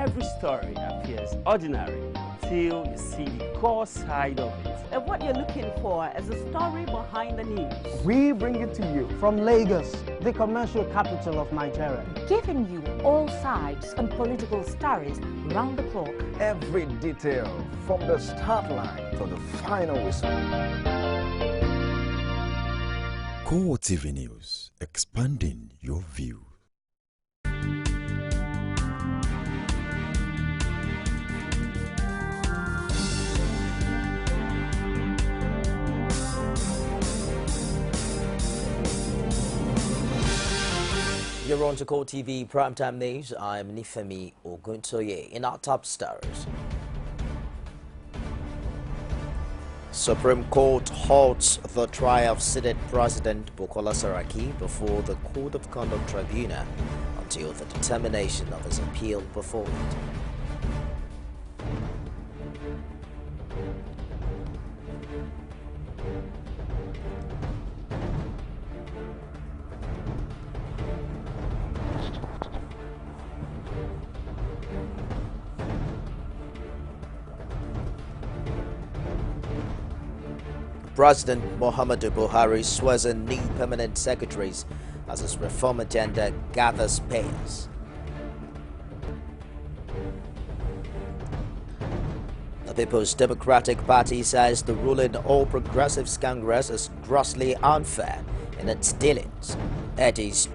Every story appears ordinary till you see the core side of it. And what you're looking for is a story behind the news. We bring it to you from Lagos, the commercial capital of Nigeria. Giving you all sides and political stories round the clock. Every detail from the start line to the final whistle. CoreTV News, expanding your view. You're on to CoreTV Primetime News. I'm Nifemi Oguntoye. In our top stories, Supreme Court halts the trial of Senate President Bukola Saraki before the Code of Conduct Tribunal until the determination of his appeal before it. President Muhammadu Buhari swears in new permanent secretaries as his reform agenda gathers pace. The People's Democratic Party says the ruling All Progressives Congress is grossly unfair in its dealings, urges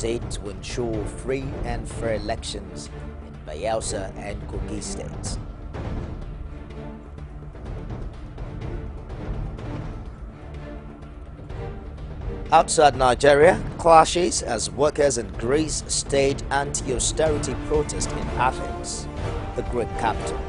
it to ensure free and fair elections in Bayelsa and Kogi states. Outside Nigeria, clashes as workers in Greece staged anti-austerity protest in Athens, the Greek capital.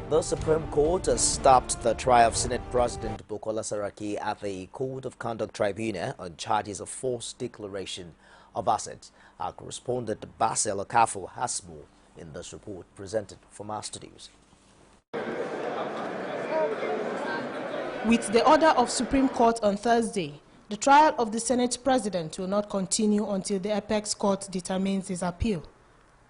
The Supreme Court has stopped the trial of Senate President Bukola Saraki at the Code of Conduct Tribunal on charges of forced declaration of assets. Our correspondent Basil Okafo has more in this report presented from our studios. With the order of Supreme Court on Thursday, the trial of the Senate President will not continue until the Apex Court determines his appeal.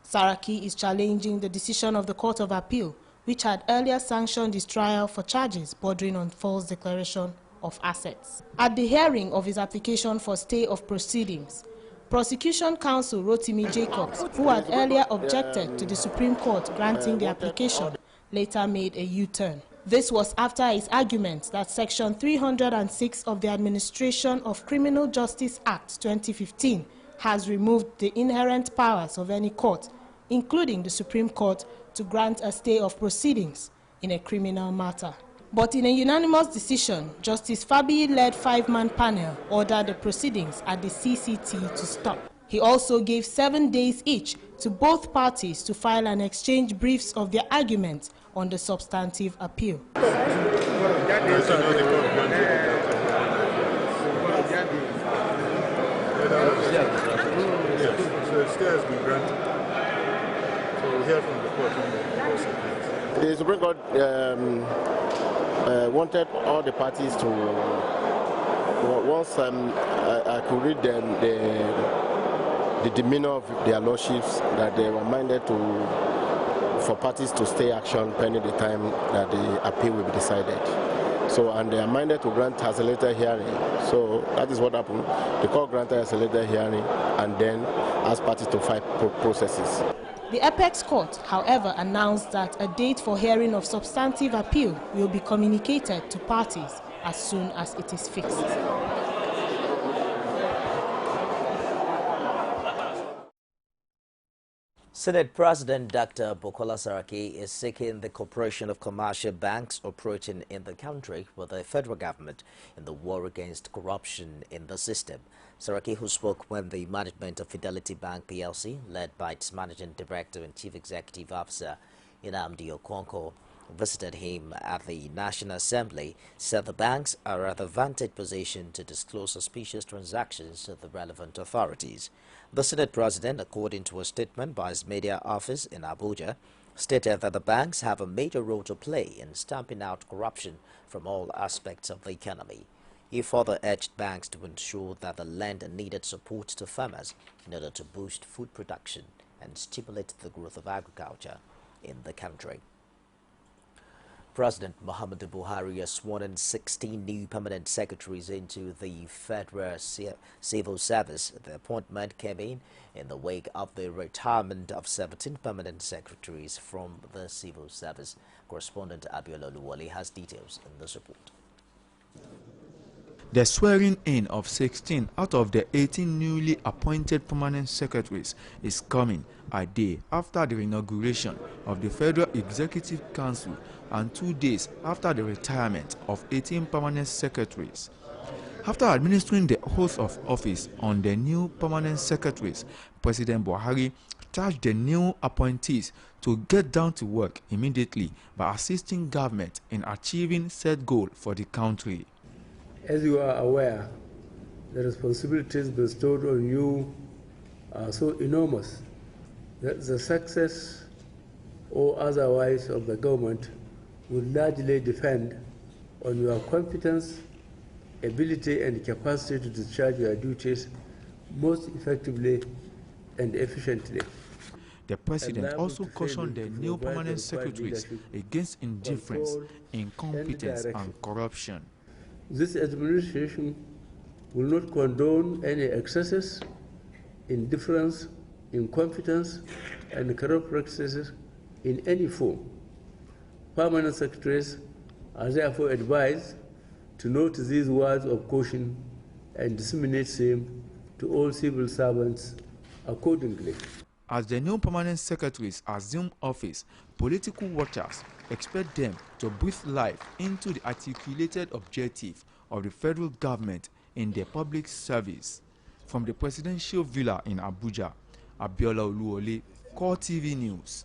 Saraki is challenging the decision of the Court of Appeal, which had earlier sanctioned his trial for charges bordering on false declaration of assets. At the hearing of his application for stay of proceedings, Prosecution Counsel Rotimi Jacobs, who had earlier objected to the Supreme Court granting the application, later made a U-turn. This was after his argument that Section 306 of the Administration of Criminal Justice Act 2015 has removed the inherent powers of any court, including the Supreme Court, to grant a stay of proceedings in a criminal matter. But in a unanimous decision, Justice Fabiyi-led 5-man panel ordered the proceedings at the CCT to stop. He also gave 7 days each to both parties to file and exchange briefs of their arguments on the substantive appeal. The Supreme Court wanted all the parties to, once I could read the demeanor of their lordships, that they were minded for parties to stay action pending the time that the appeal will be decided. So, and they are minded to grant accelerated hearing. So that is what happened. The court granted accelerated hearing and then asked parties to file processes. The Apex Court, however, announced that a date for hearing of substantive appeal will be communicated to parties as soon as it is fixed. Senate President Dr. Bukola Saraki is seeking the cooperation of commercial banks operating in the country with the federal government in the war against corruption in the system. Saraki, who spoke when the management of Fidelity Bank PLC, led by its managing director and chief executive officer Nnamdi Okonkwo, visited him at the National Assembly, said the banks are at a vantage position to disclose suspicious transactions to the relevant authorities. The Senate President, according to a statement by his media office in Abuja, stated that the banks have a major role to play in stamping out corruption from all aspects of the economy. He further urged banks to ensure that they lend needed support to farmers in order to boost food production and stimulate the growth of agriculture in the country. President Muhammadu Buhari has sworn in 16 new permanent secretaries into the Federal Civil Service. The appointment came in the wake of the retirement of 17 permanent secretaries from the civil service. Correspondent Abiola Oluwole has details in this report. The swearing in of 16 out of the 18 newly appointed permanent secretaries is coming a day after the inauguration of the Federal Executive Council and 2 days after the retirement of 18 permanent secretaries. After administering the oath of office on the new permanent secretaries, President Buhari charged the new appointees to get down to work immediately by assisting government in achieving said goal for the country. As you are aware, the responsibilities bestowed on you are so enormous that the success or otherwise of the government will largely depend on your competence, ability and capacity to discharge your duties most effectively and efficiently. The president also cautioned the new permanent secretaries against indifference, incompetence and corruption. This administration will not condone any excesses, indifference, incompetence, and corrupt practices in any form. Permanent secretaries are therefore advised to note these words of caution and disseminate them to all civil servants accordingly. As the new permanent secretaries assume office, political watchers expect them to breathe life into the articulated objective of the federal government in their public service. From the presidential villa in Abuja, Abiola Oluwole, CoreTV News.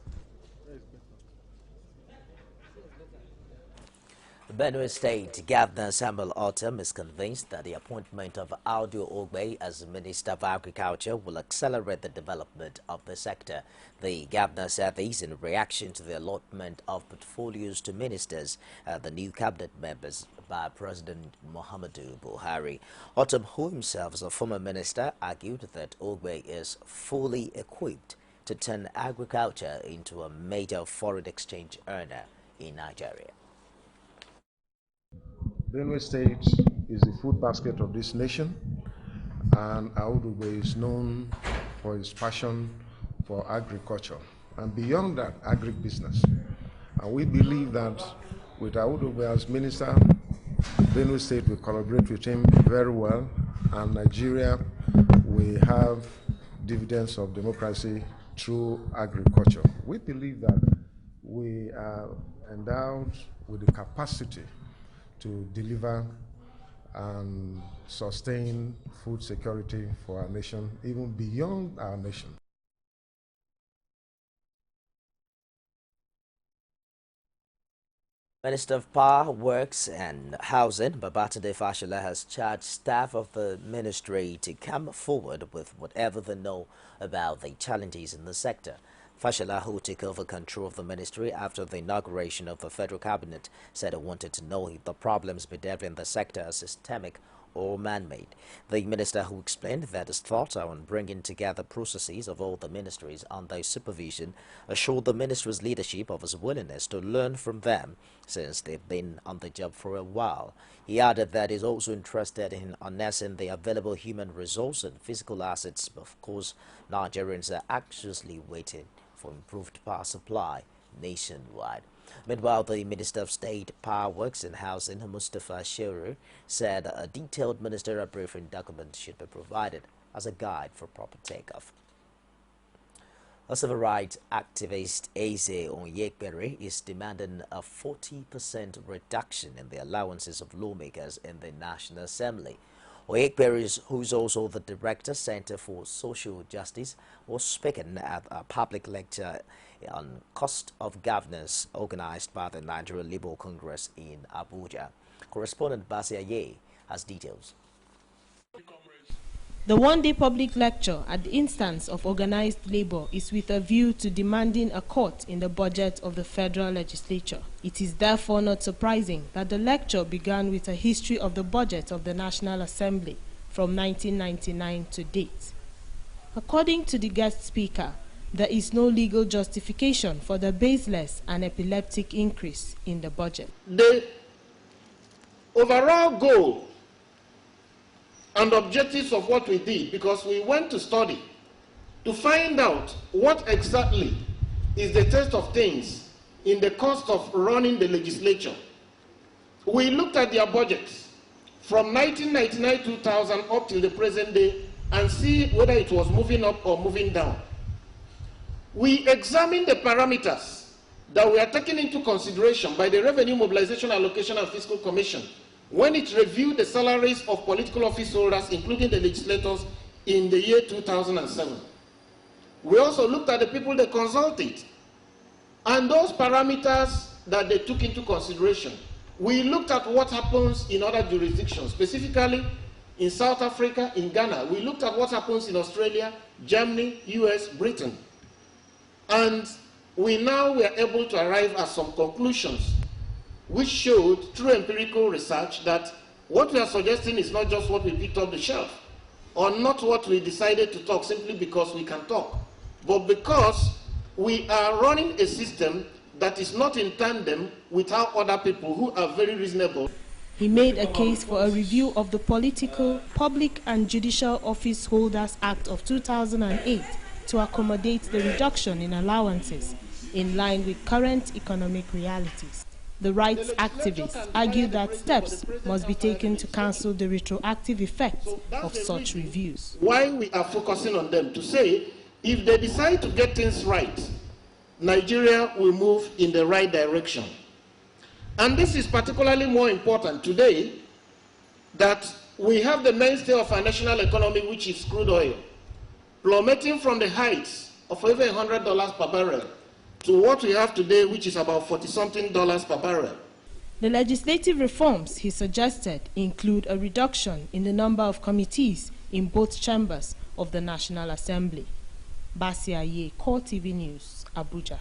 Benue State Governor Samuel Autumn is convinced that the appointment of Audu Ogbe as Minister of Agriculture will accelerate the development of the sector. The governor said this in reaction to the allotment of portfolios to ministers, the new cabinet members, by President Muhammadu Buhari. Autumn, who himself is a former minister, argued that Ogbe is fully equipped to turn agriculture into a major foreign exchange earner in Nigeria. Benue State is the food basket of this nation, and Audugbe is known for his passion for agriculture and beyond that, agribusiness. And we believe that with Audugbe as minister, Benue State will collaborate with him very well, and Nigeria will have dividends of democracy through agriculture. We believe that we are endowed with the capacity to deliver and sustain food security for our nation, even beyond our nation. Minister of Power, Works and Housing, Babatunde Fashola, has charged staff of the ministry to come forward with whatever they know about the challenges in the sector. Fashola, who took over control of the ministry after the inauguration of the federal cabinet, said he wanted to know if the problems bedeviling the sector are systemic or man-made. The minister, who explained that his thoughts are on bringing together processes of all the ministries under his supervision, assured the ministry's leadership of his willingness to learn from them since they've been on the job for a while. He added that he's also interested in harnessing the available human resource and physical assets. Of course, Nigerians are anxiously waiting for improved power supply nationwide. Meanwhile, the Minister of State, Power Works and Housing, Mustafa Sheru, said a detailed ministerial briefing document should be provided as a guide for proper takeoff. A civil rights activist, Eze Onyekbere, is demanding a 40% reduction in the allowances of lawmakers in the National Assembly. Onyekbere, who is also the Director, Center for Social Justice, was speaking at a public lecture on cost of governance organized by the Nigerian Labour Congress in Abuja. Correspondent Basia Ye has details. The one-day public lecture at the instance of organized labor is with a view to demanding a cut in the budget of the federal legislature. It is therefore not surprising that the lecture began with a history of the budget of the National Assembly from 1999 to date. According to the guest speaker, there is no legal justification for the baseless and epileptic increase in the budget. The overall goal and objectives of what we did, because we went to study to find out what exactly is the test of things in the cost of running the legislature. We looked at their budgets from 1999-2000 up till the present day and see whether it was moving up or moving down. We examined the parameters that were taken into consideration by the Revenue Mobilization Allocation and Fiscal Commission when it reviewed the salaries of political office holders, including the legislators, in the year 2007. We also looked at the people they consulted and those parameters that they took into consideration. We looked at what happens in other jurisdictions, specifically in South Africa, in Ghana. We looked at what happens in Australia, Germany, US, Britain. And we now were able to arrive at some conclusions which showed, through empirical research, that what we are suggesting is not just what we picked up the shelf, or not what we decided to talk simply because we can talk, but because we are running a system that is not in tandem with how other people who are very reasonable. He made a case for a review of the Political, Public and Judicial Office Holders Act of 2008 to accommodate the reduction in allowances in line with current economic realities. The rights activists argue that steps must be taken to cancel the retroactive effects of such reviews. Why we are focusing on them, to say, if they decide to get things right, Nigeria will move in the right direction. And this is particularly more important today that we have the mainstay of our national economy, which is crude oil, plummeting from the heights of over $100 per barrel to what we have today, which is about $40-something per barrel. The legislative reforms he suggested include a reduction in the number of committees in both chambers of the National Assembly. Basia Ye, CoreTV News, Abuja.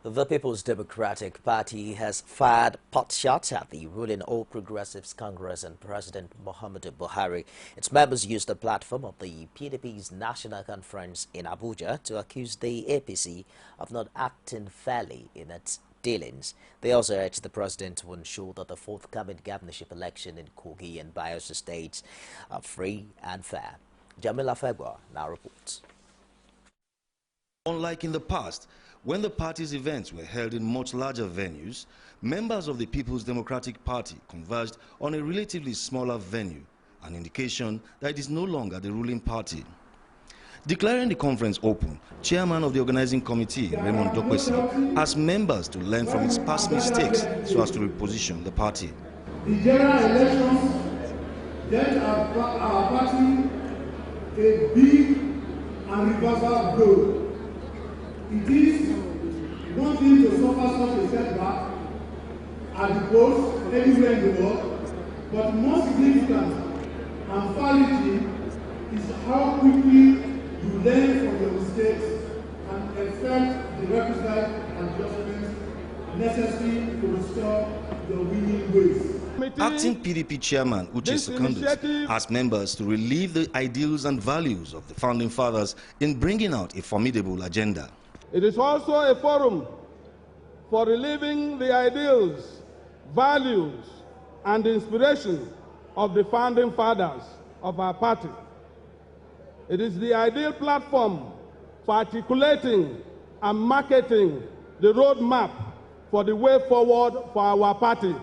The People's Democratic Party has fired pot shots at the ruling All Progressives Congress and President Muhammadu Buhari. Its members used the platform of the PDP's National Conference in Abuja to accuse the APC of not acting fairly in its dealings. They also urged the president to ensure that the forthcoming governorship election in Kogi and Bayelsa states are free and fair. Jamila Fegwa now reports. Unlike in the past, when the party's events were held in much larger venues, members of the People's Democratic Party converged on a relatively smaller venue, an indication that it is no longer the ruling party. Declaring the conference open, chairman of the organizing committee, Raymond Dokwesi, asked members to learn from its past mistakes so as to reposition the party. The general elections dealt our party a big and reversible blow. It is one thing to suffer such a setback at the polls anywhere in the world, but more significant and challenging is how quickly you learn from your mistakes and effect the requisite adjustments necessary to restore the winning ways. Acting PDP chairman Uche Secondus asked members to relive the ideals and values of the founding fathers in bringing out a formidable agenda. It is also a forum for reliving the ideals, values, and inspiration of the founding fathers of our party. It is the ideal platform for articulating and marketing the roadmap for the way forward for our party.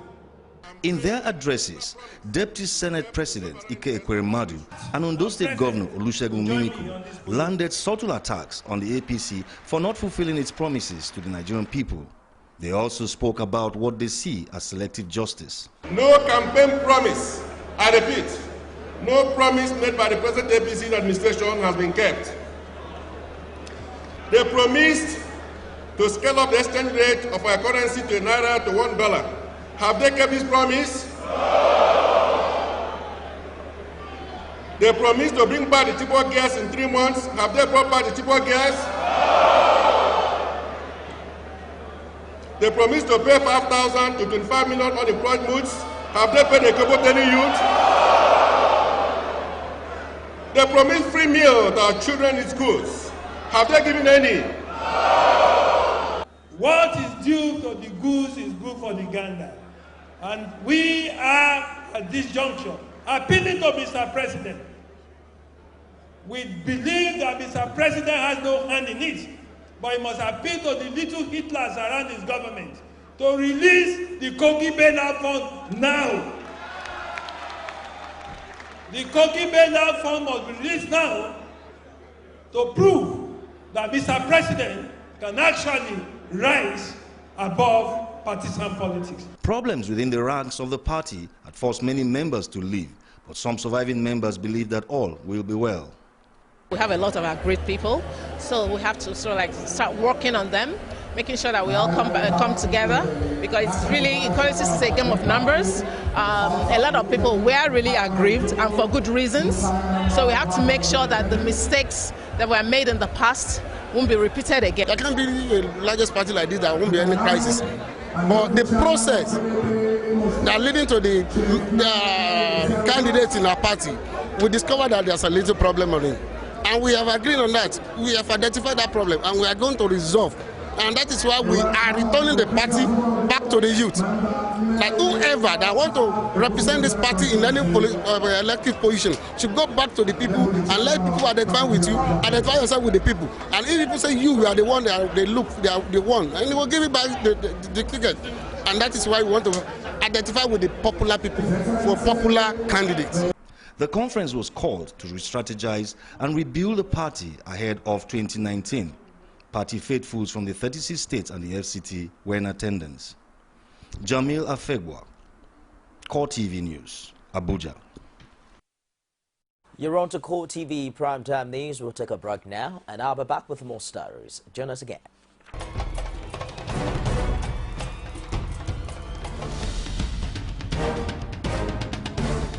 In their addresses, Deputy Senate President Ike Ekweremadu and Ondo State Governor Olusegun Mimiku landed subtle attacks on the APC for not fulfilling its promises to the Nigerian people. They also spoke about what they see as selective justice. No campaign promise, I repeat, no promise made by the present APC administration has been kept. They promised to scale up the exchange rate of our currency to Naira to $1. Have they kept this promise? They promised to bring back the Chibok girls in 3 months. Have they brought back the Chibok girls? They promised to pay 5,000 to 25 million unemployed youths. Have they paid the Koboteni youth? They promised free meal to our children in schools. Have they given any? What is due to the goose is good for the gander. And we are, at this juncture, appealing to Mr. President. We believe that Mr. President has no hand in it, but he must appeal to the little Hitlers around his government to release the Kogi bailout fund now. The Kogi bailout fund must be released now to prove that Mr. President can actually rise above partisan politics. Problems within the ranks of the party had forced many members to leave, but some surviving members believe that all will be well. We have a lot of our great people, so we have to sort of like start working on them, making sure that we all come together, because it's really, politics is a game of numbers. A lot of people were really aggrieved, and for good reasons. So we have to make sure that the mistakes that were made in the past won't be repeated again. There can't be a largest party like this that won't be any crisis. But the process that leading to the candidates in our party, we discovered that there's a little problem on it. And we have agreed on that. We have identified that problem and we are going to resolve. And that is why we are returning the party back to the youth. That whoever that want to represent this party in any elective position should go back to the people and let people identify with you, identify yourself with the people. And if people say you are the one, they look, they are the one, and they will give it back the ticket. And that is why we want to identify with the popular people for popular candidates. The conference was called to re-strategize and rebuild the party ahead of 2019. Party faithfuls from the 36 states and the FCT were in attendance. Jamil Afegwa, CoreTV News, Abuja. You're on to CoreTV Primetime News. We'll take a break now, and I'll be back with more stories. Join us again.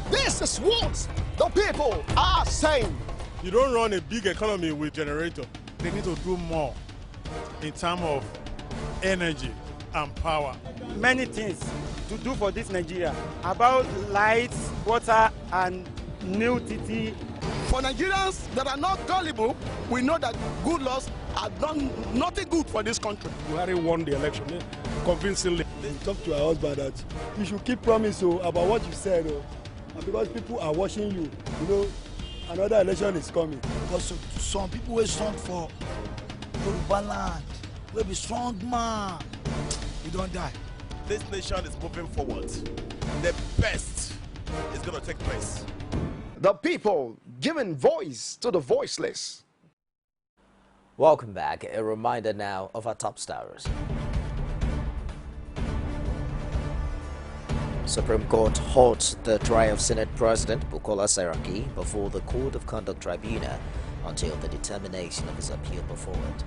This is what the people are saying. You don't run a big economy with generator. They need to do more in terms of energy and power. Many things to do for this Nigeria about lights, water, and new TT. For Nigerians that are not gullible, we know that good laws have done nothing good for this country. Buhari won the election convincingly. They talk to her husband that you should keep promise about what you said, and because people are watching you, you know, another election is coming. Because some people will strong for Yoruba land, will be strong man, you don't die. This nation is moving forward. The best is going to take place. The people giving voice to the voiceless. Welcome back. A reminder now of our top stars. Supreme Court halts the trial of Senate President Bukola Saraki before the Code of Conduct Tribunal until the determination of his appeal before it.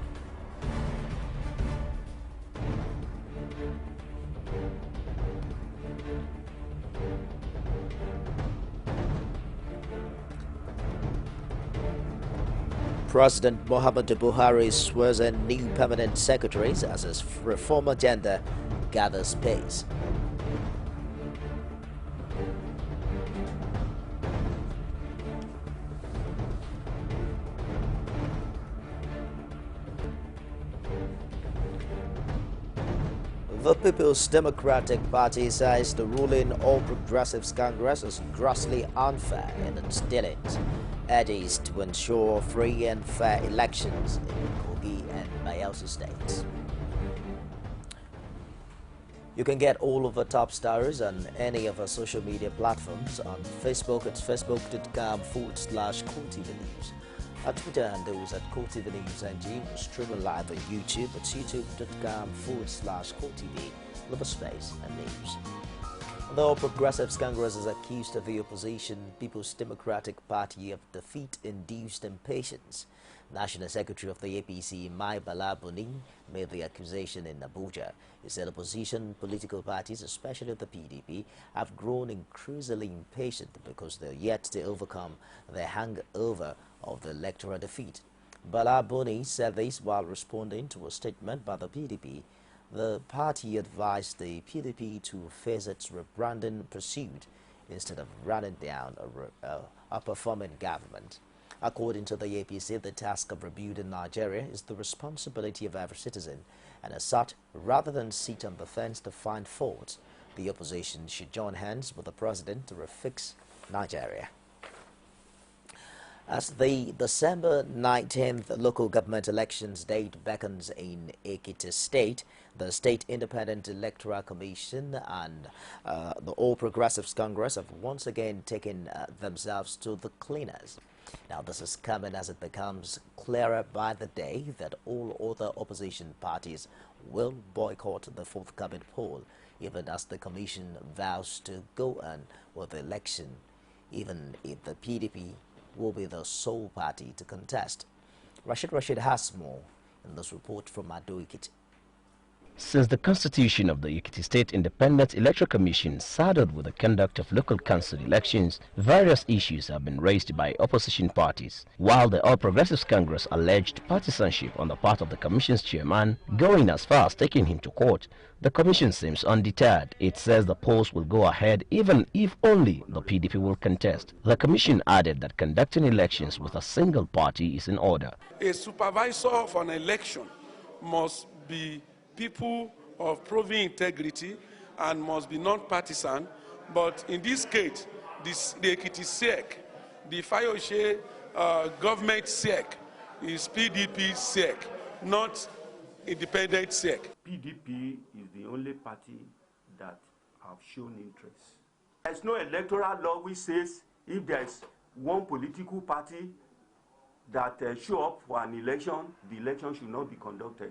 President Muhammadu Buhari swears in new permanent secretaries as his reform agenda gathers pace. The People's Democratic Party says the ruling All Progressives Congress is grossly unfair in its dealings, urges to ensure free and fair elections in Kogi and Bayelsa states. You can get all of our top stories on any of our social media platforms. On Facebook, it's facebook.com/CoreTV News. Our Twitter handle is at CoreTV News NG. Streaming live on YouTube. It's youtube.com/CoreTV, space and news. The All Progressives Congress has accused the opposition People's Democratic Party of defeat-induced impatience. National Secretary of the APC, Mai Bala Buni, made the accusation in Abuja. He said opposition political parties, especially the PDP, have grown increasingly impatient because they're yet to overcome the hangover of the electoral defeat. Bala Buni said this while responding to a statement by the PDP. The party advised the PDP to face its rebranding pursuit instead of running down a performing government. According to the APC, the task of rebuilding Nigeria is the responsibility of every citizen, and as such, rather than sit on the fence to find faults, the opposition should join hands with the president to refix Nigeria. As the December 19th local government elections date beckons in Ekiti State, the State Independent Electoral Commission and the All Progressives Congress have once again taken themselves to the cleaners. Now, this is coming as it becomes clearer by the day that all other opposition parties will boycott the forthcoming poll, even as the Commission vows to go on with the election, even if the PDP will be the sole party to contest. Rashid has more in this report from Ado Ekiti. Since the constitution of the Ekiti State Independent Electoral Commission saddled with the conduct of local council elections, various issues have been raised by opposition parties, while the All Progressives Congress alleged partisanship on the part of the commission's chairman, going as far as taking him to court. The commission seems undeterred. It says the polls will go ahead even if only the PDP will contest. The commission added that conducting elections with a single party is in order. A supervisor for an election must be people of proven integrity and must be non-partisan, but in this case, the Ekiti SEC, the Fayoshe government SEC is PDP SEC, not independent SEC. PDP is the only party that have shown interest. There's no electoral law which says if there is one political party that show up for an election, the election should not be conducted.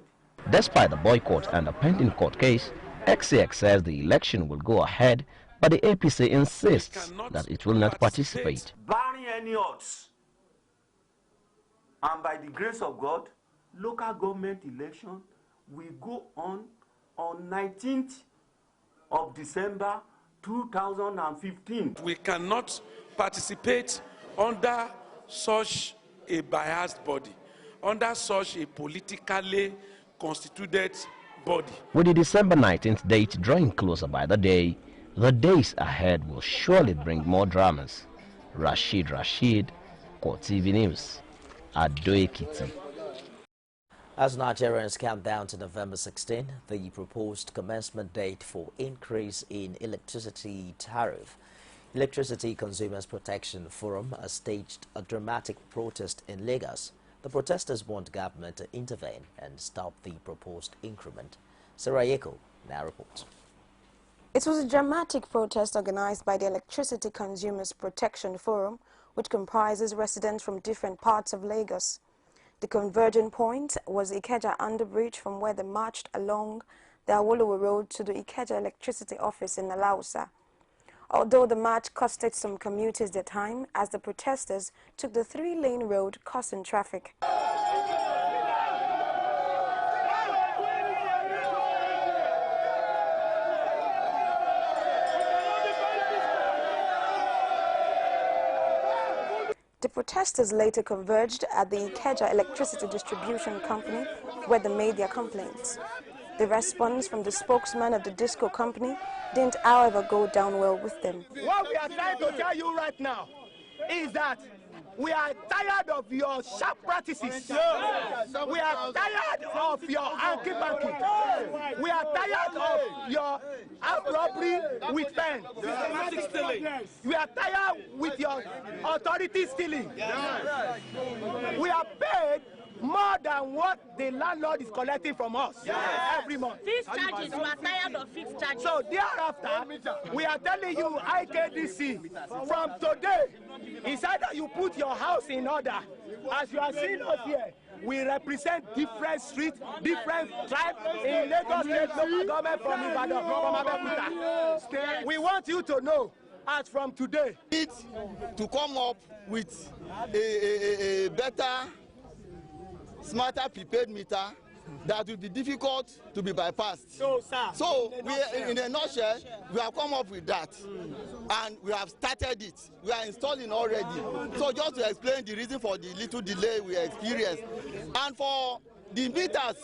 Despite the boycott and the pending court case, XCX says the election will go ahead, but the APC insists that it will not participate. Barring any odds, and by the grace of God, local government election will go on 19th of December 2015. We cannot participate under such a biased body, under such a politically constituted body. With the December 19th date drawing closer by the day, the days ahead will surely bring more dramas. Rashid, CoreTV News, Ado Ekiti. As Nigerians count down to November 16, the proposed commencement date for increase in electricity tariff, Electricity Consumers Protection Forum has staged a dramatic protest in Lagos. The protesters want government to intervene and stop the proposed increment. Sarah Yeko now reports. It was a dramatic protest organized by the Electricity Consumers Protection Forum, which comprises residents from different parts of Lagos. The converging point was Ikeja Underbridge, from where they marched along the Awolowo Road to the Ikeja Electricity Office in Alausa. Although the march costed some commuters their time, as the protesters took the 3-lane road, causing traffic. The protesters later converged at the Ikeja Electricity Distribution Company, where they made their complaints. The response from the spokesman of the disco company didn't, however, go down well with them. What we are trying to tell you right now is that we are tired of your sharp practices. We are tired of your hanky-panky. We are tired of your armed robbery with pen. We are tired with your authority stealing. We are paid more than what the landlord is collecting from us every month. Fixed charges, we are tired of fixed charges. So thereafter, we are telling you, IKDC, from today, it's either you put your house in order. As you are seeing us here, we represent different streets, different tribes in Lagos State local government from Ibadan, from Abeokuta. We want you to know, as from today, to come up with a better, smarter prepaid meter that will be difficult to be bypassed. So we, in a nutshell, we have come up with that, and we have started it. We are installing already. So just to explain the reason for the little delay we experienced, and for the meters,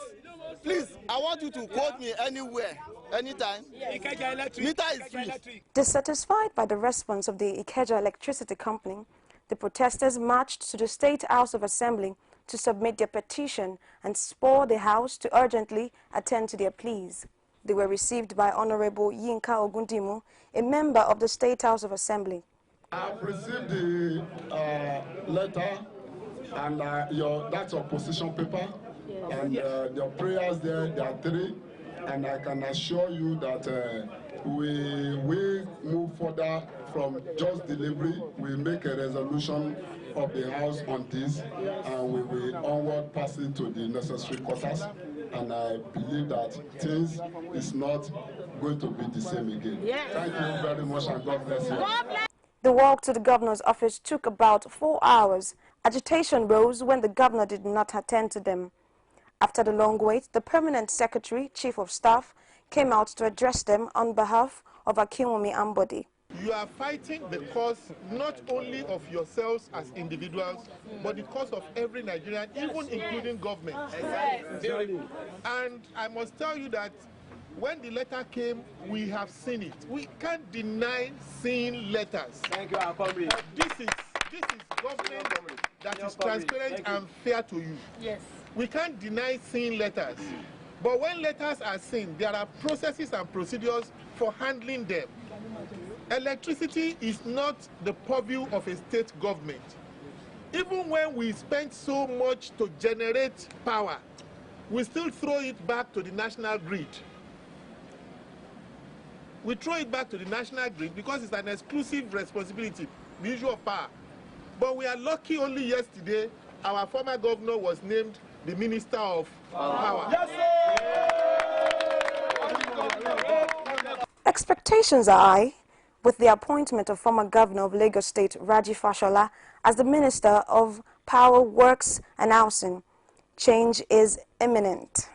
please, I want you to quote me anywhere, anytime. Meter is free. Dissatisfied by the response of the Ikeja Electricity Company, the protesters marched to the State House of Assembly to submit their petition and spur the House to urgently attend to their pleas. They were received by Honorable Yinka Ogundimu, a member of the State House of Assembly. I've received the letter, and that's your position paper, and your prayers there are 3, and I can assure you that we will move further from just delivery. We make a resolution of the House on this, and we will onward pass it to the necessary quarters, and I believe that things is not going to be the same again. Thank you very much, and God bless you. The walk to the governor's office took about 4 hours. Agitation rose when the governor did not attend to them. After the long wait, the permanent secretary, chief of staff, came out to address them on behalf of Akinwumi Ambode. You are fighting the cause not only of yourselves as individuals, but the cause of every Nigerian, even including government. And I must tell you that when the letter came, we have seen it. We can't deny seeing letters. Thank you, our comrade. This is government that is transparent and fair to you. Yes. We can't deny seeing letters. But when letters are seen, there are processes and procedures for handling them. Electricity is not the purview of a state government. Even when we spend so much to generate power, we still throw it back to the national grid. We throw it back to the national grid because it's an exclusive responsibility, the issue of power. But we are lucky only yesterday, our former governor was named the Minister of Power. Yes, sir! Expectations are high with the appointment of former governor of Lagos State, Raji Fashola, as the Minister of Power, Works and Housing. Change is imminent.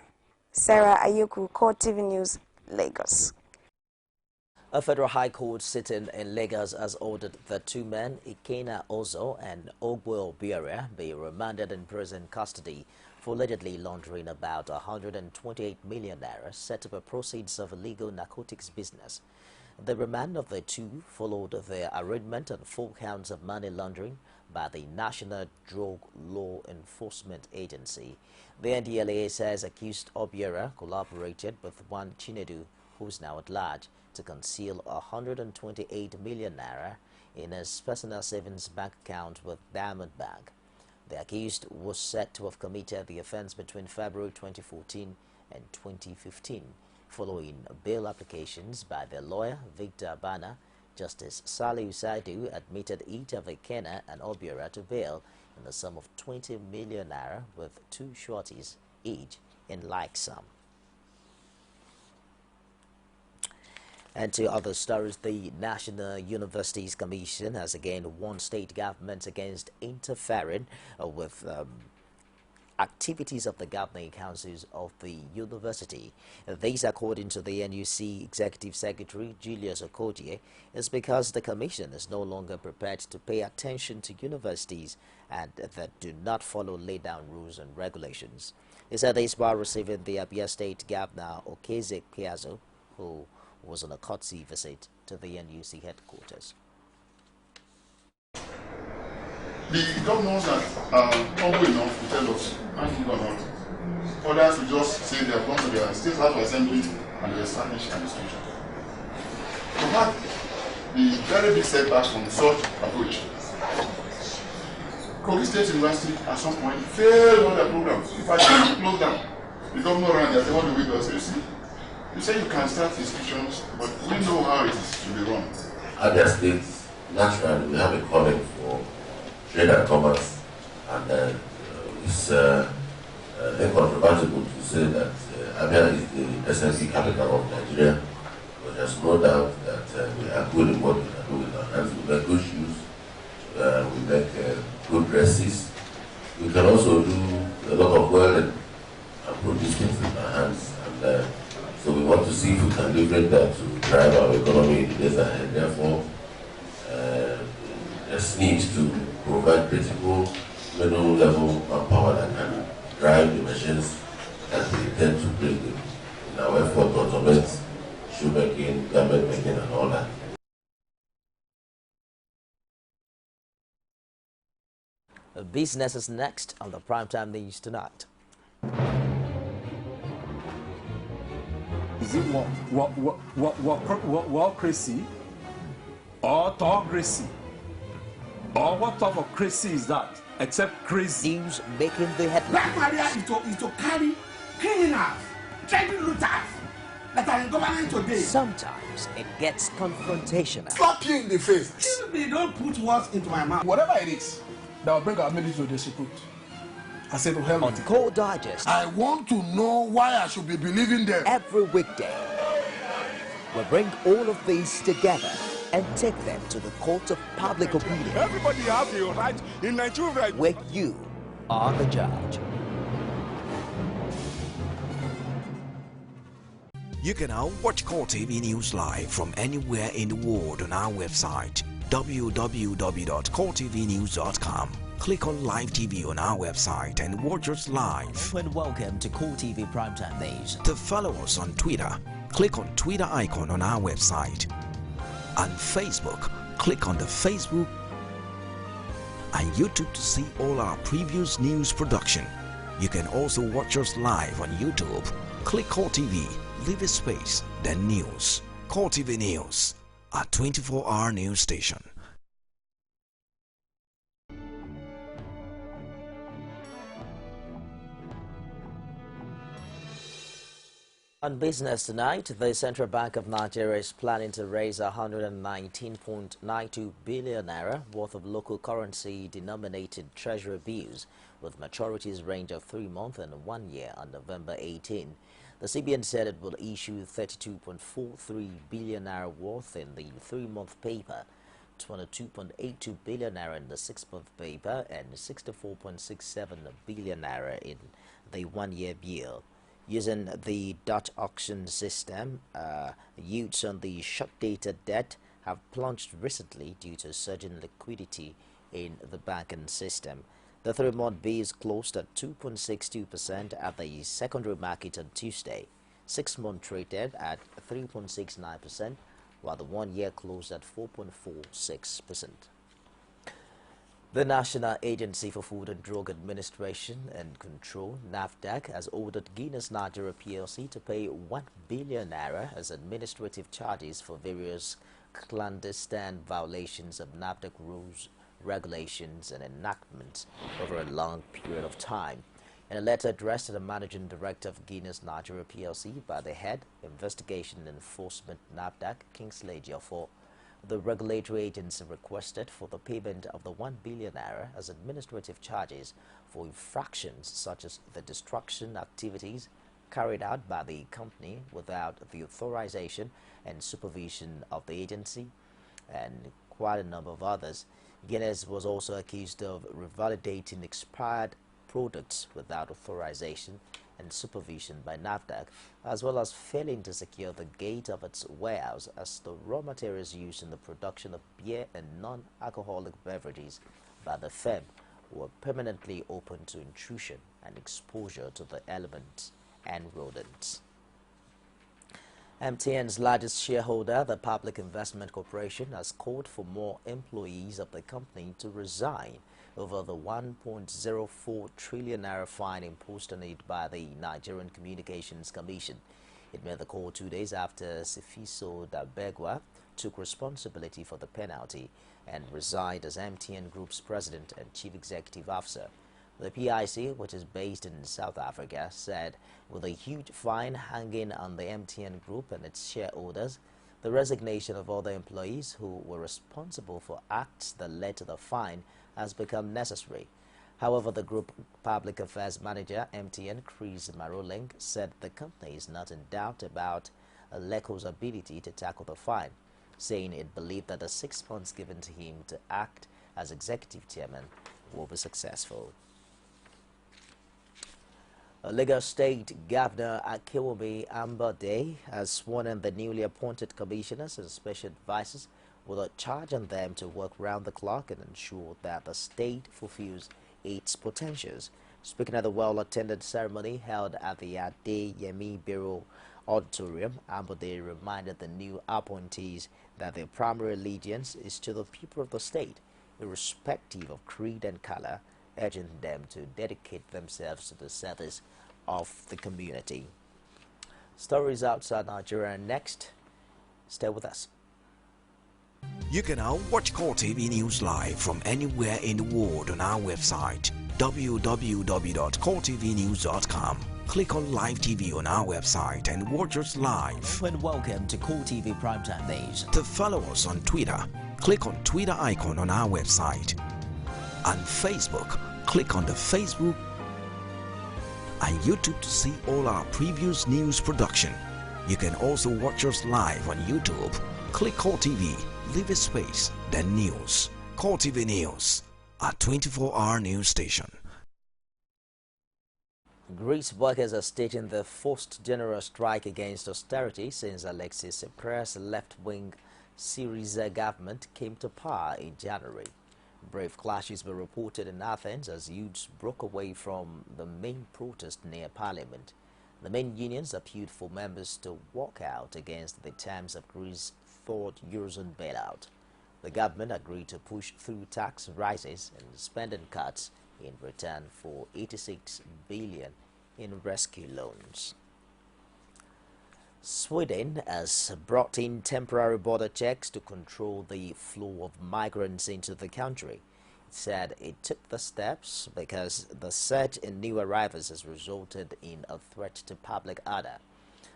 Sarah Ayuku, CoreTV News, Lagos. A federal high court sitting in Lagos has ordered the 2 men, Ikena Ozo and Ogbo Obiora, be remanded in prison custody for allegedly laundering about 128 million naira set up proceeds of illegal narcotics business. The remand of the 2 followed the arraignment on 4 counts of money laundering by the National Drug Law Enforcement Agency. The NDLA says accused Obiora collaborated with one Chinedu, who is now at large, to conceal 128 million naira in his personal savings bank account with Diamond Bank. The accused was said to have committed the offense between February 2014 and 2015. Following bail applications by their lawyer, Victor Abana, Justice Salih Usaidu admitted each of Ikena and Obiora to bail in the sum of 20 million naira with 2 shorties each in like sum. And to other stories, the National Universities Commission has again warned state governments against interfering with activities of the governing councils of the university. This, according to the NUC Executive Secretary Julius Okogie, is because the Commission is no longer prepared to pay attention to universities and that do not follow laid down rules and regulations. He said this while receiving the Abia State Governor Okeze Piazzo, who was on a courtesy visit to the NUC headquarters. The governors are humble enough to tell us, and or not. Others will just say they have gone to their state house assembly and they establish an institution. To have the very big setbacks from such approach Kogi State University at some point failed all their programs. If I just close down, the governor around there, they want to wait us. You say you can start institutions, but we know how it is to be run. At their state, naturally, we have a calling for trade and commerce, and it's incontrovertible to say that Abia is the SNC capital of Nigeria, but there's no doubt that we are good in what we can do with our hands. We make good shoes, we make good dresses. We can also do a lot of welding and produce things with our hands. And so we want to see if we can leverage that to drive our economy in the days ahead. Therefore, there's need to provide critical middle level manpower that can drive the machines that we intend to bring in our effort to automate shoemaking, garment making, and all that. Business is next on the Primetime News tonight. Is it crazy or autocracy? Or what type of crazy is that? Except crazy. News making the headlines. Black Maria is to carry criminals, trading looters that are in government today. Sometimes it gets confrontational. Slap you in the face. Excuse me, don't put words into my mouth. Whatever it is that will bring our military to disrepute. I said to hell. On Core Digest. I want to know why I should be believing them. Every weekday, we'll bring all of these together and take them to the court of public opinion. Everybody has the right in Nigeria. Where you are the judge. You can now watch CoreTV News live from anywhere in the world on our website www.coretvnews.com. Click on Live TV on our website and watch us live. And welcome to CoreTV Primetime News. To follow us on Twitter, click on Twitter icon on our website. On Facebook, click on the Facebook and YouTube to see all our previous news production. You can also watch us live on YouTube. Click CoreTV, leave a space, then News. CoreTV News, a 24-hour news station. On business tonight, the Central Bank of Nigeria is planning to raise 119.92 billion naira worth of local currency denominated treasury bills with maturities range of 3 months and 1 year on November 18. The CBN said it will issue 32.43 billion naira worth in the 3-month paper, 22.82 billion naira in the 6-month paper, and 64.67 billion naira in the 1-year bill. Using the Dutch auction system, yields on the short-dated debt have plunged recently due to surging liquidity in the banking system. The 3-month bills closed at 2.62% at the secondary market on Tuesday. 6-month traded at 3.69%, while the 1-year closed at 4.46%. The National Agency for Food and Drug Administration and Control, NAFDAC, has ordered Guinness Nigeria PLC to pay 1 billion naira as administrative charges for various clandestine violations of NAFDAC rules, regulations, and enactments over a long period of time. In a letter addressed to the Managing Director of Guinness Nigeria PLC by the Head, Investigation and Enforcement NAFDAC, Kingsley Ejiofor, the regulatory agency requested for the payment of the 1 billion naira as administrative charges for infractions such as the destruction activities carried out by the company without the authorization and supervision of the agency, and quite a number of others. Guinness was also accused of revalidating expired products without authorization and supervision by NAFDAC, as well as failing to secure the gate of its warehouse as the raw materials used in the production of beer and non-alcoholic beverages by the firm were permanently open to intrusion and exposure to the elements and rodents. MTN's largest shareholder, the Public Investment Corporation, has called for more employees of the company to resign over the 1.04 trillion naira fine imposed on it by the Nigerian Communications Commission. It made the call 2 days after Sifiso Dabegwa took responsibility for the penalty and resigned as MTN Group's president and chief executive officer. The PIC, which is based in South Africa, said with a huge fine hanging on the MTN Group and its shareholders, the resignation of other employees who were responsible for acts that led to the fine has become necessary. However, the group public affairs manager, MTN, Chris Maroling, said the company is not in doubt about Leco's ability to tackle the fine, saying it believed that the 6 months given to him to act as executive chairman will be successful. Lagos State Governor Akinwumi Ambode has sworn in the newly appointed commissioners and special advisors with a charge on them to work round the clock and ensure that the state fulfills its potentials. Speaking at the well-attended ceremony held at the Adeyemi Bureau Auditorium, Ambode reminded the new appointees that their primary allegiance is to the people of the state, irrespective of creed and color, urging them to dedicate themselves to the service of the community. Stories outside Nigeria next. Stay with us. You can now watch CoreTV News live from anywhere in the world on our website www.coretvnews.com. Click on Live TV on our website and watch us live. And welcome to CoreTV Primetime Days. To follow us on Twitter, click on Twitter icon on our website. On Facebook, click on the Facebook and YouTube to see all our previous news production. You can also watch us live on YouTube. Click CoreTV, leave a space, then News. CoreTV News, a 24-hour news station. Greece workers are staging the first general strike against austerity since Alexis Tsipras' left-wing Syriza government came to power in January. Brave clashes were reported in Athens as youths broke away from the main protest near Parliament. The main unions appealed for members to walk out against the terms of Greece's third Eurozone bailout. The government agreed to push through tax rises and spending cuts in return for 86 billion in rescue loans. Sweden has brought in temporary border checks to control the flow of migrants into the country. It said it took the steps because the surge in new arrivals has resulted in a threat to public order.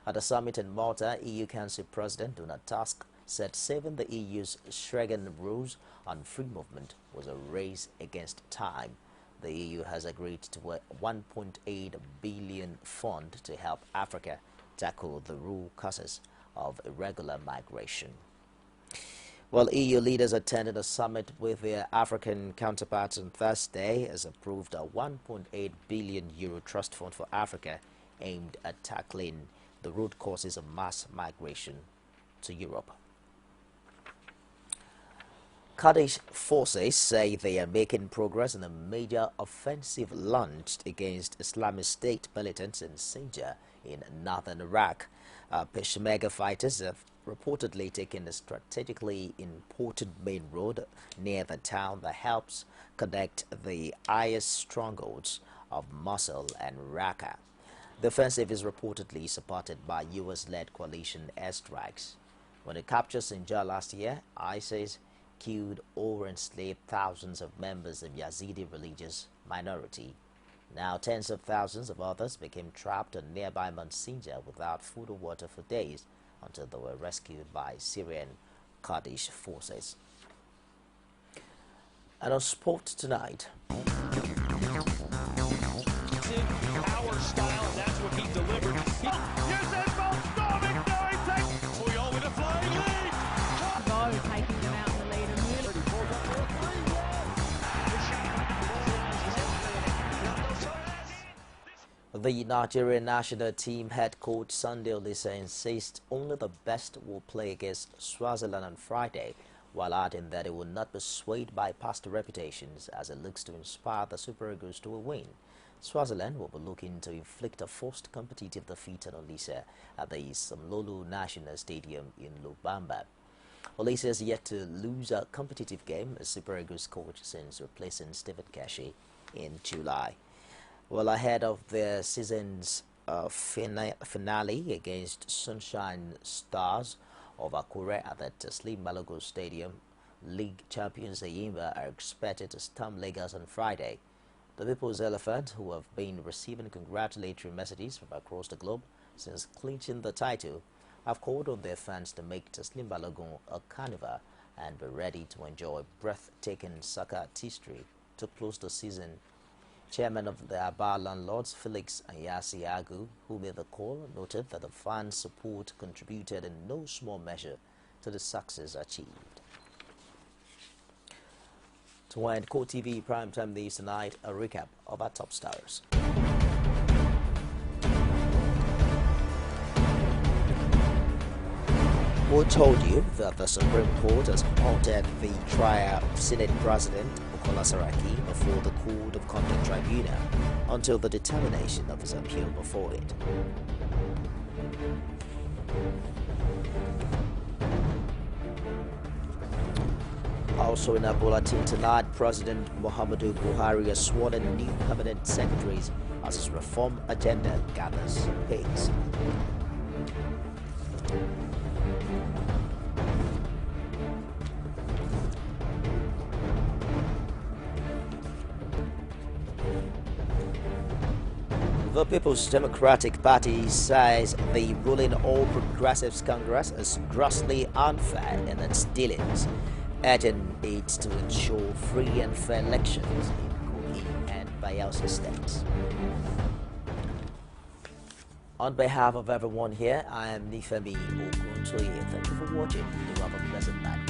At a summit in Malta, EU Council President Donald Tusk said saving the EU's Schengen rules on free movement was a race against time. The EU has agreed to a 1.8 billion fund to help Africa tackle the root causes of irregular migration. Well, EU leaders attended a summit with their African counterparts on Thursday has approved a 1.8 billion euro trust fund for Africa aimed at tackling the root causes of mass migration to Europe. Kurdish forces say they are making progress in a major offensive launched against Islamic State militants in Sinjar in northern Iraq. Peshmerga fighters have reportedly taken a strategically important main road near the town that helps connect the IS strongholds of Mosul and Raqqa. The offensive is reportedly supported by US-led coalition airstrikes. When it captured Sinjar last year, ISIS killed or enslaved thousands of members of Yazidi religious minority. Now tens of thousands of others became trapped on nearby Mount Sinjar without food or water for days until they were rescued by Syrian Kurdish forces. And on sport tonight. Power style, that's what he delivered. Here's that ball, storming, Puyol with a flying lead. Go taking them out in the lead. The Nigerian national team head coach Sunday Olise insists only the best will play against Swaziland on Friday, while adding that it will not be swayed by past reputations as it looks to inspire the Super Eagles to a win. Swaziland will be looking to inflict a first competitive defeat on Olise at the Samlolu National Stadium in Lubamba. Olise has yet to lose a competitive game as Super Eagles coach since replacing Stephen Keshi in July. Well, ahead of the season's finale against Sunshine Stars, of Akure at the Teslim Balogun Stadium. League champions Ayimba are expected to stamp Lagos on Friday. The People's Elephant, who have been receiving congratulatory messages from across the globe since clinching the title, have called on their fans to make Teslim Balogun a carnival and be ready to enjoy breathtaking soccer artistry to close the season. Chairman of the Aba Landlords, Felix Anyasiagu, who made the call, noted that the fans' support contributed in no small measure to the success achieved. To end CoreTV Primetime News tonight, a recap of our top stars. We told you that the Supreme Court has halted the trial of Senate President Bukola Saraki before the Code of Conduct Tribunal until the determination of his appeal before it. Also in our bulletin tonight, President Muhammadu Buhari has sworn in new cabinet secretaries as his reform agenda gathers pace. The People's Democratic Party says the ruling All Progressives Congress is grossly unfair in its dealings, urging it to ensure free and fair elections in Kogi and Bayelsa states. On behalf of everyone here, I am Nifemi Oguntoye. Thank you for watching. You have a pleasant night.